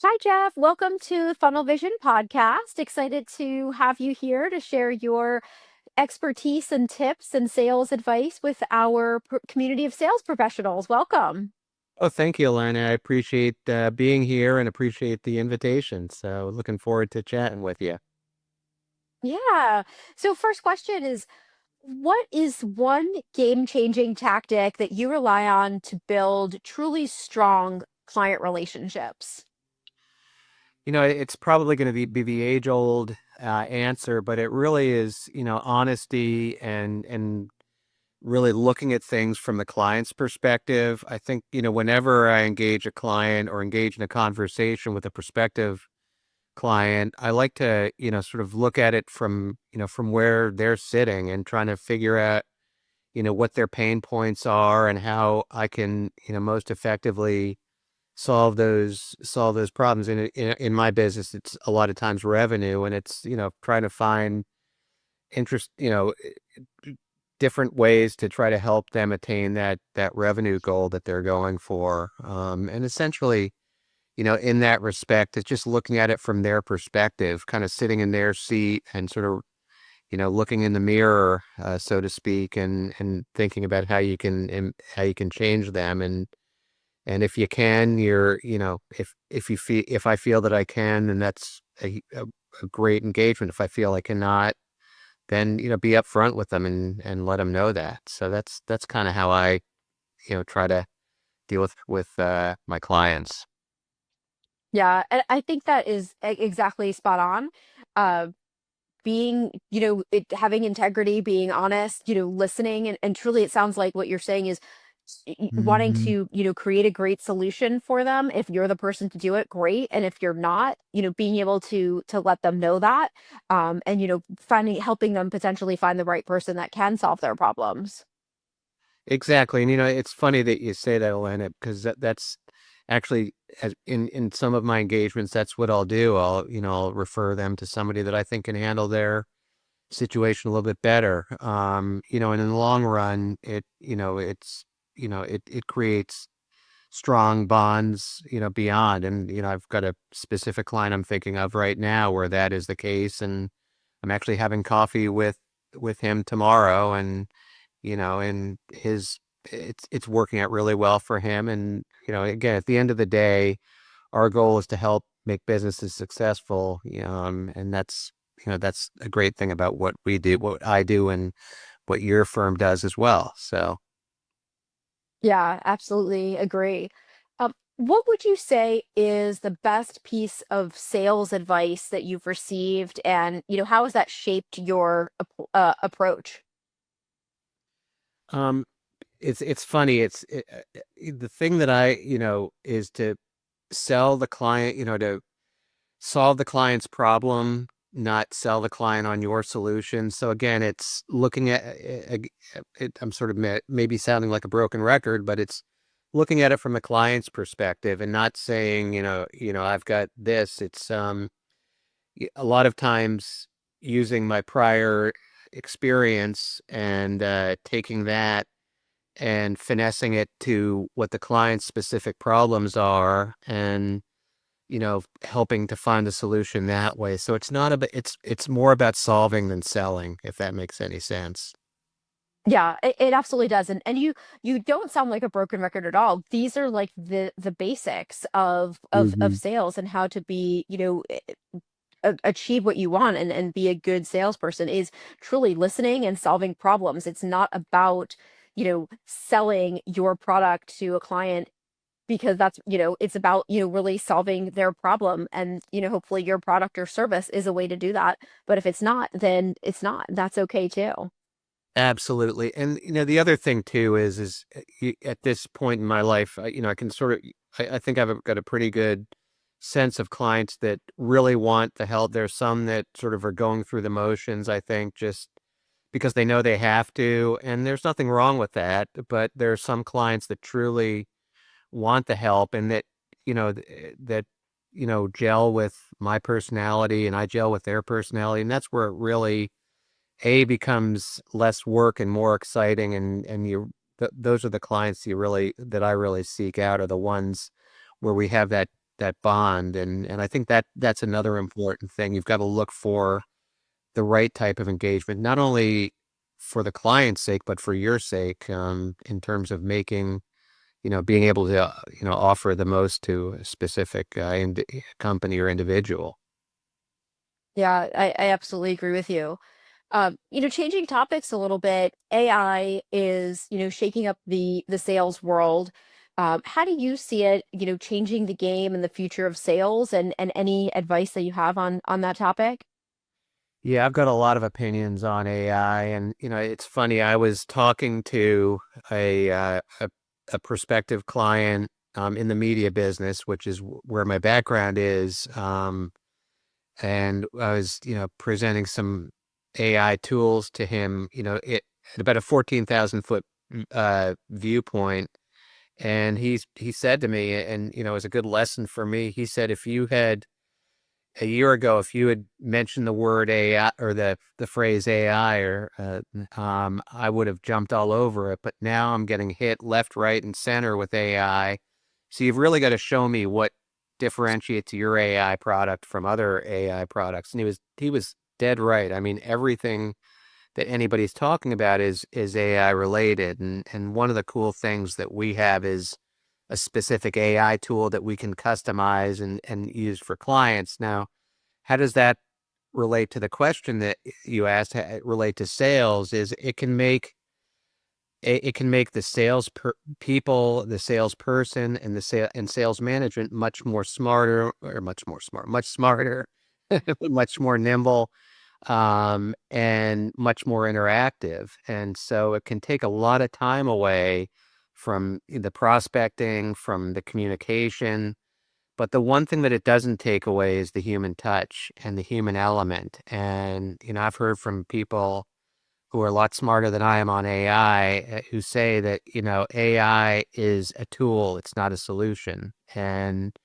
Hi, Jeff. Welcome to the Funnel Vision podcast. Excited to have you here to share your expertise and tips and sales advice with our community of sales professionals. Welcome. Oh, thank you, Lana. I appreciate being here and appreciate the invitation. So, looking forward to chatting with you. Yeah. So, first question is, what is one game-changing tactic that you rely on to build truly strong client relationships? It's probably going to be the age-old answer, but it really is, honesty and really looking at things from the client's perspective. I think, whenever I engage a client or engage in a conversation with a prospective client, I like to, sort of look at it from where they're sitting and trying to figure out what their pain points are and how I can, most effectively solve those problems. In my business, it's a lot of times revenue, and it's, trying to find interest, different ways to try to help them attain that revenue goal that they're going for. And essentially, in that respect, it's just looking at it from their perspective, kind of sitting in their seat and sort of looking in the mirror, so to speak, and thinking about how you can change them, and if you can, if I feel that I can, then that's a great engagement. If I feel I cannot, then be upfront with them and let them know that. So that's kind of how I try to deal with my clients. Yeah, and I think that is exactly spot on. Uh, being, having integrity, being honest, listening, and truly it sounds like what you're saying is wanting Mhm. to, create a great solution for them. If you're the person to do it, great. And if you're not, being able to let them know that, and finding helping them potentially find the right person that can solve their problems. Exactly. And it's funny that you say that, Elena, because that's actually in some of my engagements, that's what I'll do. I'll refer them to somebody that I think can handle their situation a little bit better. And in the long run, it creates strong bonds, beyond. And, I've got a specific client I'm thinking of right now where that is the case. And I'm actually having coffee with him tomorrow, and it's working out really well for him. And, again, at the end of the day, our goal is to help make businesses successful. And that's a great thing about what we do, what I do, and what your firm does as well. So, Yeah, absolutely agree. What would you say is the best piece of sales advice that you've received, and how has that shaped your approach? um, it's funny. The thing that I, is to sell the client, to solve the client's problem, not sell the client on your solution. So again, it's looking at it. I'm sort of maybe sounding like a broken record, but it's looking at it from the client's perspective and not saying, I've got this. It's a lot of times using my prior experience and taking that and finessing it to what the client's specific problems are, and helping to find a solution that way. So it's not about it's more about solving than selling, if that makes any sense. Yeah, it absolutely does. And you don't sound like a broken record at all. These are like the basics of Hmm. sales and how to be, achieve what you want and be a good salesperson is truly listening and solving problems. It's not about, selling your product to a client because that's, it's about, really solving their problem. And, hopefully your product or service is a way to do that. But if it's not, then it's not. That's okay too. Absolutely. And the other thing too is at this point in my life, I can sort of I think I've got a pretty good sense of clients that really want the help. There's some that sort of are going through the motions, I think, just because they know they have to, and there's nothing wrong with that. But there are some clients that truly want the help, and that gel with my personality and I gel with their personality, and that's where it really becomes less work and more exciting. And those are the clients that I really seek out, are the ones where we have that that bond. And I think that that's another important thing. You've got to look for the right type of engagement, not only for the client's sake, but for your sake, in terms of making, being able to, offer the most to a specific company or individual. Yeah, I absolutely agree with you. Changing topics a little bit, AI is, shaking up the sales world. How do you see it, changing the game and the future of sales, and any advice that you have on that topic? Yeah, I've got a lot of opinions on AI, and it's funny. I was talking to a prospective client in the media business, which is where my background is, and I was presenting some AI tools to him. At about a 14,000 foot viewpoint, and he said to me, and it was a good lesson for me. He said, if you had a year ago, if you had mentioned the word AI or the phrase AI, or I would have jumped all over it. But now I'm getting hit left, right, and center with AI. So you've really got to show me what differentiates your AI product from other AI products. And he was dead right. I mean, everything that anybody's talking about is AI related. And one of the cool things that we have is a specific AI tool that we can customize and use for clients. Now, how does that relate to the question that you asked, relate to sales? Is it can make the people, the salesperson, and the sales management much more smarter, or much smarter, much more nimble, and much more interactive. And so it can take a lot of time away from the prospecting, from the communication. But the one thing that it doesn't take away is the human touch and the human element. And, I've heard from people who are a lot smarter than I am on AI, who say that, AI is a tool, it's not a solution. And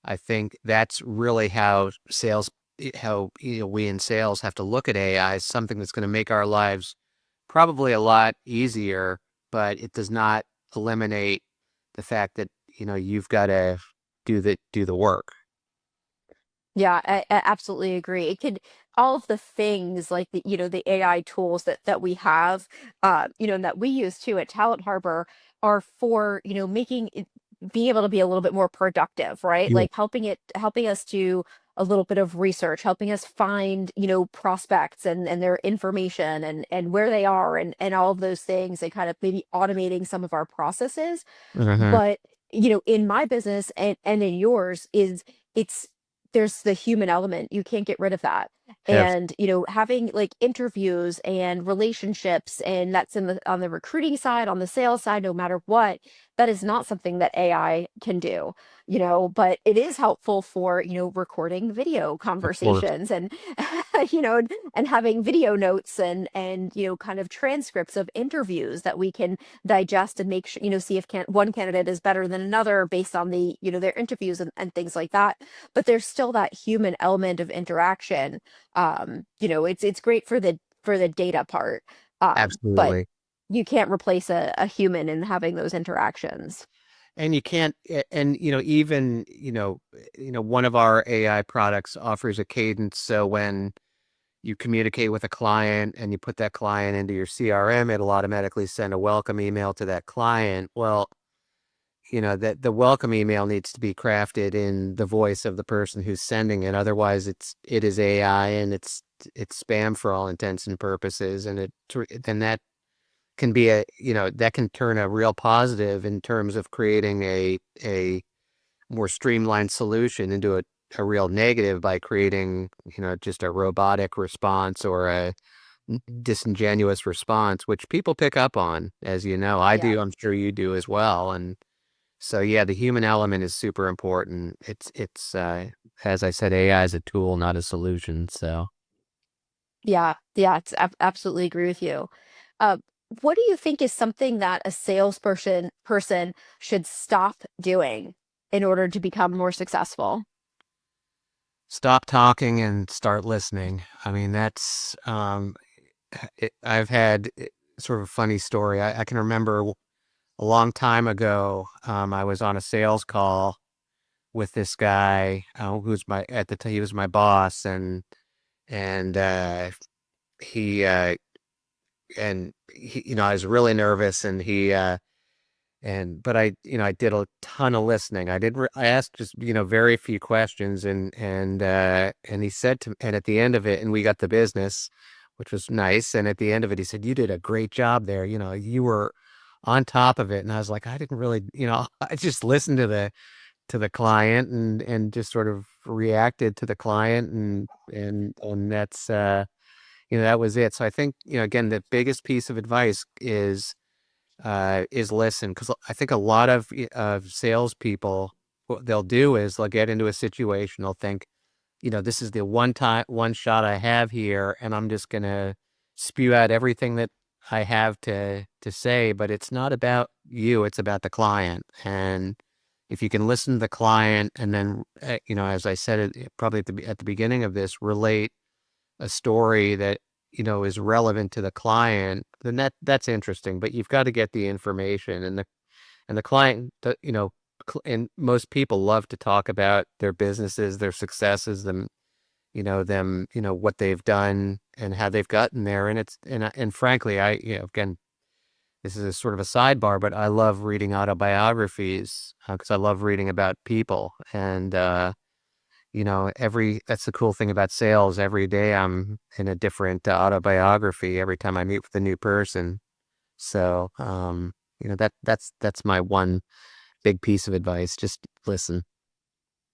I think that's really how we in sales have to look at AI as something that's going to make our lives probably a lot easier, but it does not eliminate the fact that, you've got to do the work. Yeah, I absolutely agree. It could all of the things like the AI tools that we have, and that we use too at Talent Harbor are for, making it being able to be a little bit more productive, right? Yeah. Like helping us do a little bit of research, helping us find, prospects and their information and where they are and all of those things, and kind of maybe automating some of our processes. Uh-huh. But, in my business and in yours is it's there's the human element. You can't get rid of that. Abs- And, having like interviews and relationships, and that's in the on the recruiting side, on the sales side, no matter what, that is not something that AI can do, but it is helpful for, recording video of course. conversations and and having video notes and kind of transcripts of interviews that we can digest and make sure, see if one candidate is better than another based on their interviews and things like that. But there's still that human element of interaction. It's great for the data part. But Absolutely. you can't replace a human in having those interactions. And you can't, and even, one of our AI products offers a cadence. So when you communicate with a client and you put that client into your CRM, it'll automatically send a welcome email to that client. Well, that the welcome email needs to be crafted in the voice of the person who's sending it. Otherwise, it is AI, and it's spam for all intents and purposes. And then that can turn a real positive in terms of creating a more streamlined solution into a real negative by creating, just a robotic response or a disingenuous response, which people pick up on, as you know. I Yeah. do, I'm sure you do as well. And so, yeah, the human element is super important. It's as I said, AI is a tool, not a solution. So Yeah, yeah, absolutely agree with you. Uh, what do you think is something that a salesperson should stop doing in order to become more successful? stop talking and start listening. I mean, I've had sort of a funny story. I can remember a long time ago, I was on a sales call with this guy who's my at the time he was my boss, and he you know, I was really nervous, and but I did a ton of listening. I asked just, very few questions, and he said and at the end of it, and we got the business, which was nice. And at the end of it, he said, "You did a great job there. You were on top of it." And I was like, I didn't really, I just listened to the client, and just sort of reacted to the client, and that's, that was it. So I think, again, the biggest piece of advice is listen, because I think a lot of salespeople, what they'll do is they'll get into a situation, they'll think, this is the one shot I have here, and I'm just gonna spew out everything that I have to say. But it's not about you, it's about the client. And if you can listen to the client, and then, as I said, probably at the beginning of this, relate a story that, is relevant to the client, then that's interesting. But you've got to get the information, and the client, and most people love to talk about their businesses, their successes, what they've done and how they've gotten there. And frankly, again, this is a sort of a sidebar, but I love reading autobiographies, because I love reading about people. And that's the cool thing about sales. Every day I'm in a different autobiography every time I meet with a new person. So, that's my one big piece of advice. Just listen.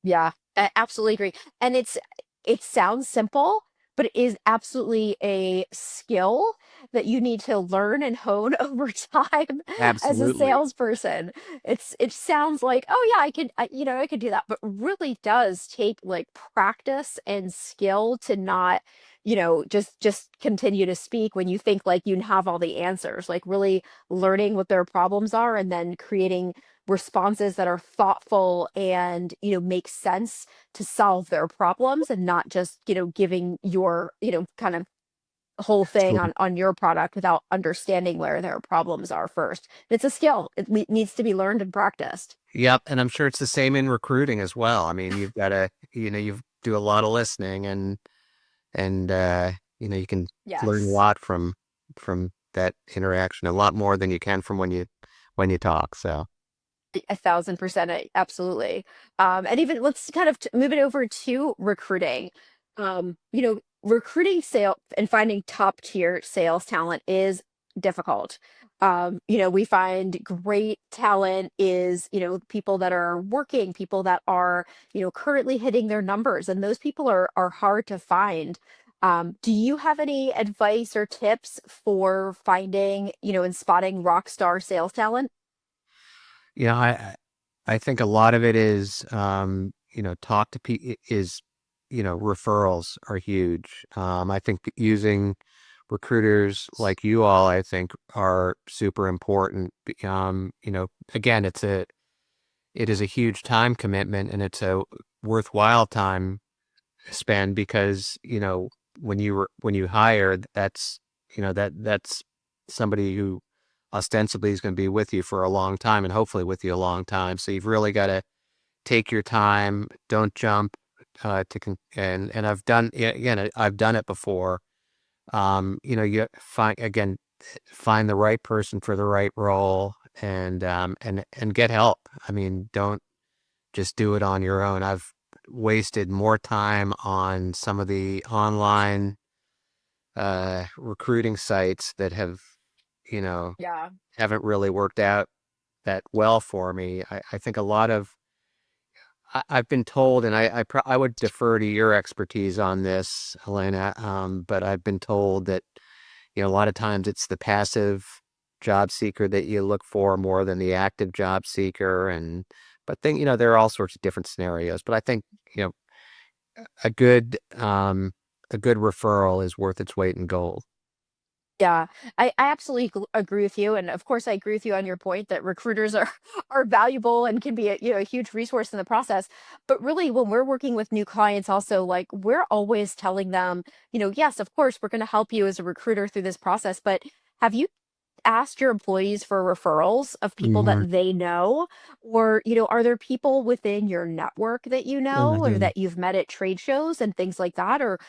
Yeah, I absolutely agree. And it sounds simple, but it is absolutely a skill that you need to learn and hone over time as a Absolutely. salesperson. It sounds like, oh yeah, I could do that, but really does take like practice and skill to not, just continue to speak when you think like you have all the answers, like really learning what their problems are and then creating responses that are thoughtful and make sense to solve their problems and not just giving your kind of whole thing Absolutely. on your product without understanding where their problems are first. It's a skill. It needs to be learned and practiced. Yep. And I'm sure it's the same in recruiting as well. I mean, you've got to, you do a lot of listening, and you can learn a Yes. lot from that interaction, a lot more than you can from when you talk. So 1,000%, absolutely. And even let's kind of move it over to recruiting. Recruiting sale and finding top tier sales talent is difficult. We find great talent is, people that are working, people that are, currently hitting their numbers, and those people are hard to find. Do you have any advice or tips for finding, and spotting rock star sales talent? Yeah, I think a lot of it is, talk to people is, referrals are huge. I think using recruiters like you all, I think, are super important. Again, it is a huge time commitment, and it's a worthwhile time spend, because, when you hire, that's somebody who ostensibly is going to be with you for a long time, and hopefully with you a long time. So you've really got to take your time. Don't jump, and I've done it before. You find the right person for the right role, and get help. I mean, don't just do it on your own. I've wasted more time on some of the online recruiting sites that you know, Yeah. haven't really worked out that well for me. I think a lot of I've been told, and I would defer to your expertise on this, Helena. But I've been told that, a lot of times it's the passive job seeker that you look for more than the active job seeker. But then, there are all sorts of different scenarios. But I think, a good um a good referral is worth its weight in gold. Yeah, I absolutely agree with you. And of course, I agree with you on your point that recruiters are are valuable and can be a huge resource in the process. But really, when we're working with new clients, also like we're always telling them, yes, of course, we're going to help you as a recruiter through this process. But have you asked your employees for referrals of people Hmm. that they know? Or, are there people within your network that you know or Hmm. that you've met at trade shows and things like that? Or,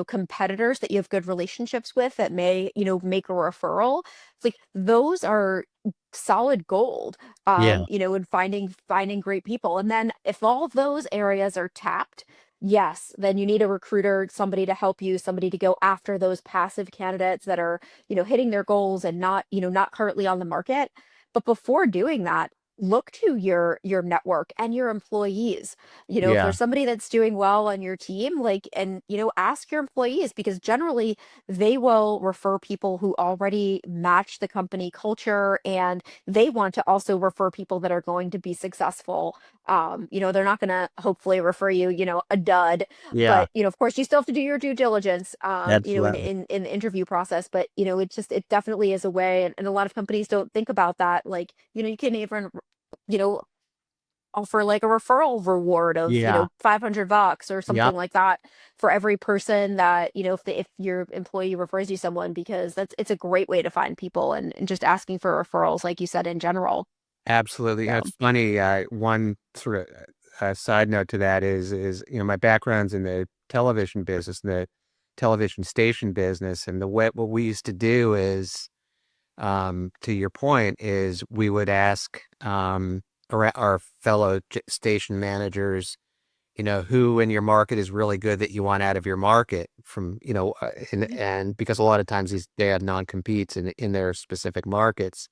competitors that you have good relationships with that may, make a referral? It's like those are solid gold, Yeah. in finding great people. And then if all of those areas are tapped, yes, then you need a recruiter, somebody to help you, somebody to go after those passive candidates that are, hitting their goals and not, not currently on the market. But before doing that, look to your network and your employees. If Yeah. there's somebody that's doing well on your team, like, and, ask your employees, because generally they will refer people who already match the company culture, and they want to also refer people that are going to be successful. They're not going to hopefully refer you, a dud, Yeah. but of course you still have to do your due diligence, in, Absolutely. in the interview process. But it definitely is a way, and a lot of companies don't think about that. Like, you can even, you know offer like a referral reward of, Yeah. $500 or Yep. something like that for every person that, if your employee refers you someone, because it's a great way to find people, and just asking for referrals, like you said, in general. Absolutely. So It's funny. One sort of side note to that is my background's in the television business, the television station business, and the way what we used to do is, to your point, is we would ask our fellow station managers, who in your market is really good that you want out of your market from, and because a lot of times they have non-competes in their specific markets.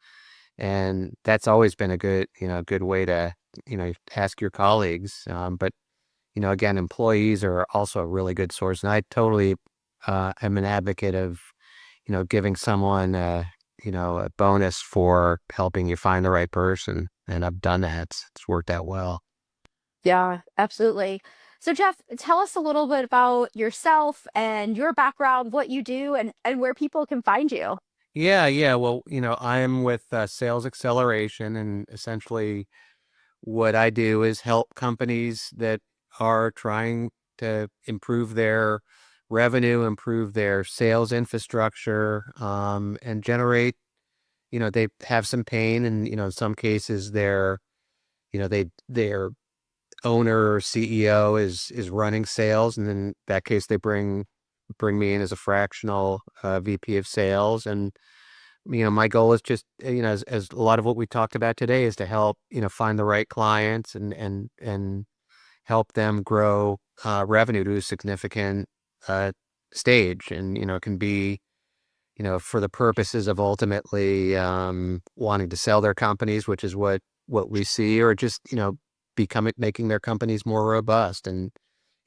And that's always been a good way to, ask your colleagues. But, again, employees are also a really good source. And I totally am an advocate of, giving someone, a bonus for helping you find the right person. And I've done that. It's worked out well. yeah, absolutely. So Jeff, tell us a little bit about yourself and your background, what you do, and where people can find you. Yeah, yeah. Well, I'm with Sales Acceleration, and essentially what I do is help companies that are trying to improve their revenue, improve their sales infrastructure, and generate, they have some pain, and, in some cases their owner or CEO is running sales, and in that case they bring me in as a fractional VP of sales. And my goal is just, as a lot of what we talked about today is to help, find the right clients and help them grow revenue to a significant uh, stage. And, it can be, for the purposes of ultimately wanting to sell their companies, which is what we see, or just, making their companies more robust. And,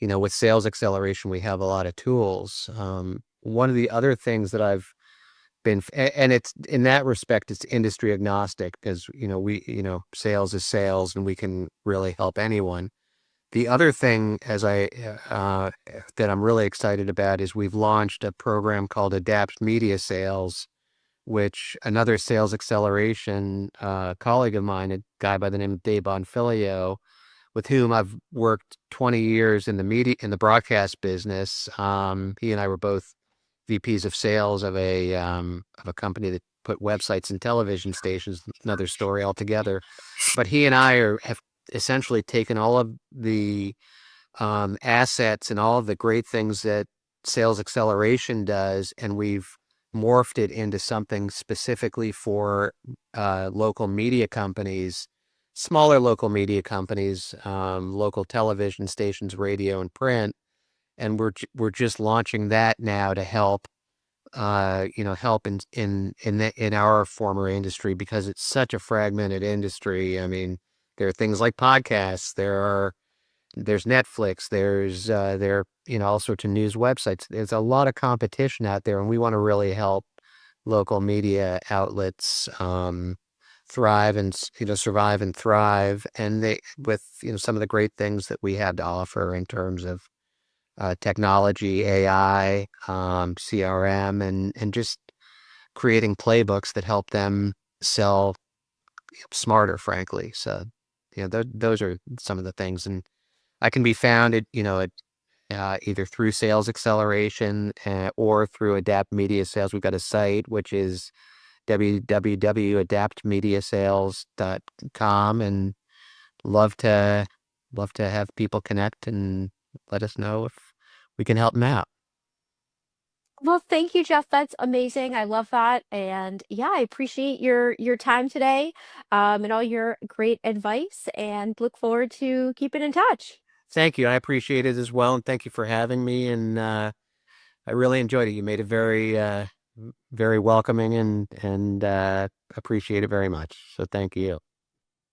with sales acceleration, we have a lot of tools. One of the other things that I've and it's in that respect, it's industry agnostic because, sales is sales and we can really help anyone. The other thing that I'm really excited about is we've launched a program called Adapt Media Sales, which another sales acceleration colleague of mine, a guy by the name of Dave Bonfilio, with whom I've worked 20 years in the broadcast business. He and I were both VPs of sales of a company that put websites and television stations. Another story altogether. But he and I have essentially taken all of the assets and all of the great things that sales acceleration does, and we've morphed it into something specifically for local media companies, smaller local media companies, local television stations, radio and print. And we're just launching that now to help in our former industry because it's such a fragmented industry. I mean, there are things like podcasts, there's Netflix, there all sorts of news websites. There's a lot of competition out there, and we want to really help local media outlets thrive and survive and thrive, and they with some of the great things that we have to offer in terms of technology, AI, CRM, and just creating playbooks that help them sell smarter, frankly. So, those are some of the things, and I can be found at either through Sales Acceleration or through Adapt Media Sales. We've got a site which is www.adaptmediasales.com, and love to love to have people connect and let us know if we can help them out. Well, thank you, Jeff. That's amazing. I love that. And yeah, I appreciate your time today, and all your great advice, and look forward to keeping in touch. Thank you. I appreciate it as well, and thank you for having me. And I really enjoyed it. You made it very welcoming, and appreciate it very much. So thank you.